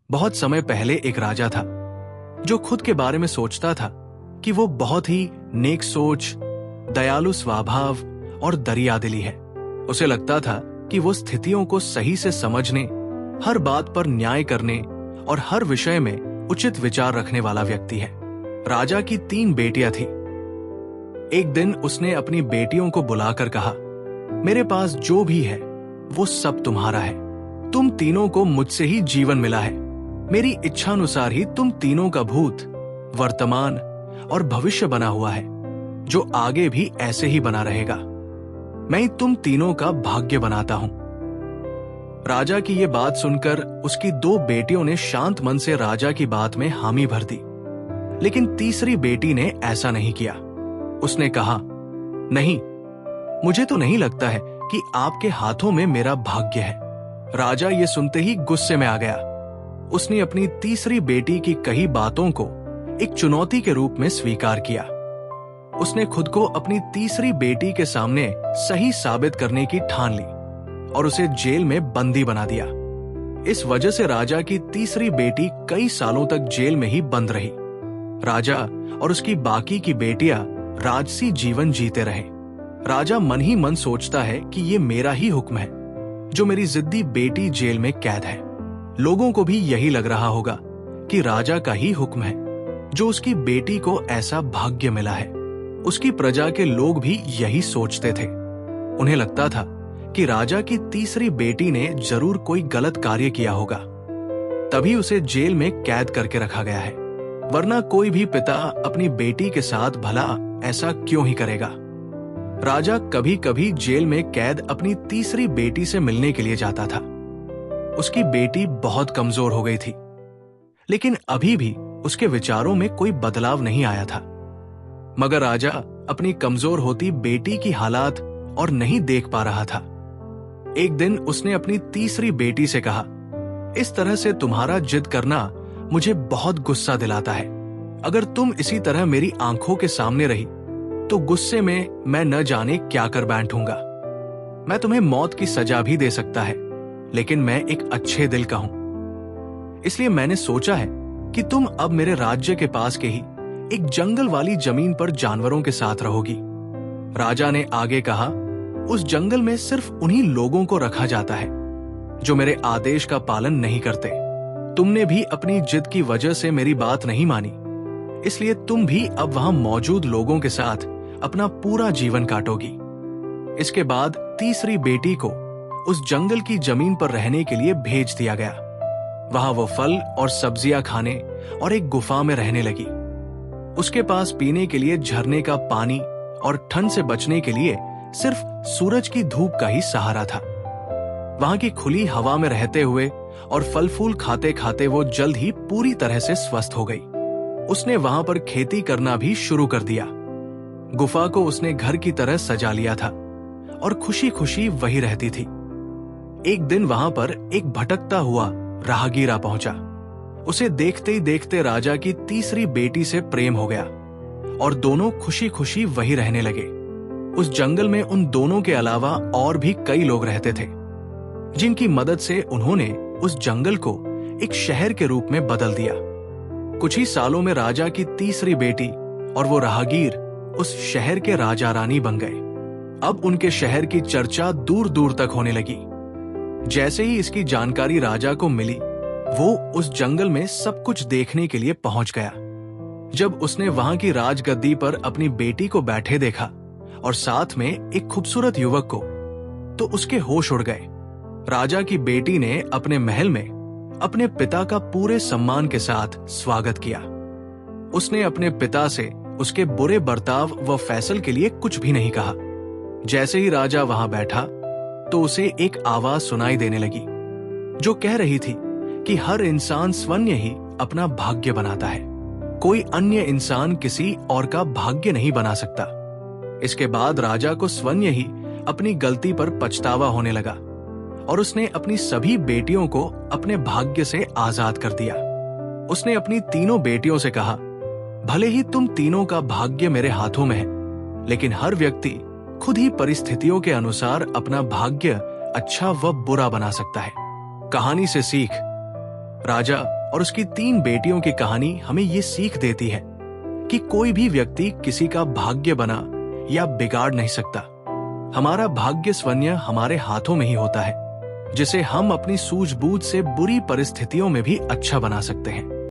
बहुत समय पहले एक राजा था जो खुद के बारे में सोचता था कि वो बहुत ही नेक सोच, दयालु स्वभाव और दरियादिली है। उसे लगता था कि वो स्थितियों को सही से समझने, हर बात पर न्याय करने और हर विषय में उचित विचार रखने वाला व्यक्ति है। राजा की 3 बेटियां थी। एक दिन उसने अपनी बेटियों को बुलाकर कहा, मेरे पास जो भी है वो सब तुम्हारा है। तुम तीनों को मुझसे ही जीवन मिला है। मेरी इच्छानुसार ही तुम तीनों का भूत, वर्तमान और भविष्य बना हुआ है, जो आगे भी ऐसे ही बना रहेगा। मैं ही तुम तीनों का भाग्य बनाता हूं। राजा की ये बात सुनकर उसकी 2 बेटियों ने शांत मन से राजा की बात में हामी भर दी, लेकिन तीसरी बेटी ने ऐसा नहीं किया। उसने कहा, नहीं, मुझे तो नहीं लगता है कि आपके हाथों में मेरा भाग्य है। राजा ये सुनते ही गुस्से में आ गया। उसने अपनी तीसरी बेटी की कही बातों को एक चुनौती के रूप में स्वीकार किया। उसने खुद को अपनी तीसरी बेटी के सामने सही साबित करने की ठान ली और उसे जेल में बंदी बना दिया। इस वजह से राजा की तीसरी बेटी कई सालों तक जेल में ही बंद रही। राजा और उसकी बाकी की बेटियां राजसी जीवन जीते रहे। राजा मन ही मन सोचता है कि ये मेरा ही हुक्म है, जो मेरी जिद्दी बेटी जेल में कैद है। लोगों को भी यही लग रहा होगा कि राजा का ही हुक्म है, जो उसकी बेटी को ऐसा भाग्य मिला है। उसकी प्रजा के लोग भी यही सोचते थे। उन्हें लगता था कि राजा की तीसरी बेटी ने जरूर कोई गलत कार्य किया होगा, तभी उसे जेल में कैद करके रखा गया है। वरना कोई भी पिता अपनी बेटी के साथ भला ऐसा क्यों ही करेगा। राजा कभी कभी जेल में कैद अपनी तीसरी बेटी से मिलने के लिए जाता था। उसकी बेटी बहुत कमजोर हो गई थी, लेकिन अभी भी उसके विचारों में कोई बदलाव नहीं आया था। मगर राजा अपनी कमजोर होती बेटी की हालात और नहीं देख पा रहा था। एक दिन उसने अपनी तीसरी बेटी से कहा, इस तरह से तुम्हारा जिद करना मुझे बहुत गुस्सा दिलाता है। अगर तुम इसी तरह मेरी आंखों के सामने रही तो गुस्से में मैं न जाने क्या कर बैठूंगा। मैं तुम्हें मौत की सजा भी दे सकता है, लेकिन मैं एक अच्छे दिल का हूं। इसलिए मैंने सोचा है कि तुम अब मेरे राज्य के पास के ही एक जंगल वाली जमीन पर जानवरों के साथ रहोगी। राजा ने आगे कहा, उस जंगल में सिर्फ उन्हीं लोगों को रखा जाता है जो मेरे आदेश का पालन नहीं करते। तुमने भी अपनी जिद की वजह से मेरी बात नहीं मानी, इसलिए तुम भी अब वहां मौजूद लोगों के साथ अपना पूरा जीवन काटोगी। इसके बाद तीसरी बेटी को उस जंगल की जमीन पर रहने के लिए भेज दिया गया। वहां वो फल और सब्जियां खाने और एक गुफा में रहने लगी। उसके पास पीने के लिए झरने का पानी और ठंड से बचने के लिए सिर्फ सूरज की धूप का ही सहारा था। वहां की खुली हवा में रहते हुए और फल फूल खाते खाते वो जल्द ही पूरी तरह से स्वस्थ हो गई। उसने वहां पर खेती करना भी शुरू कर दिया। गुफा को उसने घर की तरह सजा लिया था और खुशी खुशी वही रहती थी। एक दिन वहां पर एक भटकता हुआ राहगीर आ पहुंचा। उसे देखते ही देखते राजा की तीसरी बेटी से प्रेम हो गया और दोनों खुशी खुशी वही रहने लगे। उस जंगल में उन दोनों के अलावा और भी कई लोग रहते थे, जिनकी मदद से उन्होंने उस जंगल को एक शहर के रूप में बदल दिया। कुछ ही सालों में राजा की तीसरी बेटी और वो राहगीर उस शहर के राजा रानी बन गए। अब उनके शहर की चर्चा दूर दूर तक होने लगी। जैसे ही इसकी जानकारी राजा को मिली, वो उस जंगल में सब कुछ देखने के लिए पहुंच गया। जब उसने वहां की राजगद्दी पर अपनी बेटी को बैठे देखा और साथ में एक खूबसूरत युवक को, तो उसके होश उड़ गए। राजा की बेटी ने अपने महल में अपने पिता का पूरे सम्मान के साथ स्वागत किया। उसने अपने पिता से उसके बुरे बर्ताव व फैसल के लिए कुछ भी नहीं कहा। जैसे ही राजा वहां बैठा तो उसे एक आवाज सुनाई देने लगी, जो कह रही थी कि हर इंसान स्वयं ही अपना भाग्य बनाता है, कोई अन्य इंसान किसी और का भाग्य नहीं बना सकता। इसके बाद राजा को स्वयं ही अपनी गलती पर पछतावा होने लगा और उसने अपनी सभी बेटियों को अपने भाग्य से आजाद कर दिया। उसने अपनी तीनों बेटियों से कहा, भले ही तुम तीनों का भाग्य मेरे हाथों में है, लेकिन हर व्यक्ति खुद ही परिस्थितियों के अनुसार अपना भाग्य अच्छा व बुरा बना सकता है। कहानी से सीख, राजा और उसकी 3 बेटियों की कहानी हमें ये सीख देती है कि कोई भी व्यक्ति किसी का भाग्य बना या बिगाड़ नहीं सकता। हमारा भाग्य स्वन्य हमारे हाथों में ही होता है, जिसे हम अपनी सूझबूझ से बुरी परिस्थितियों में भी अच्छा बना सकते हैं।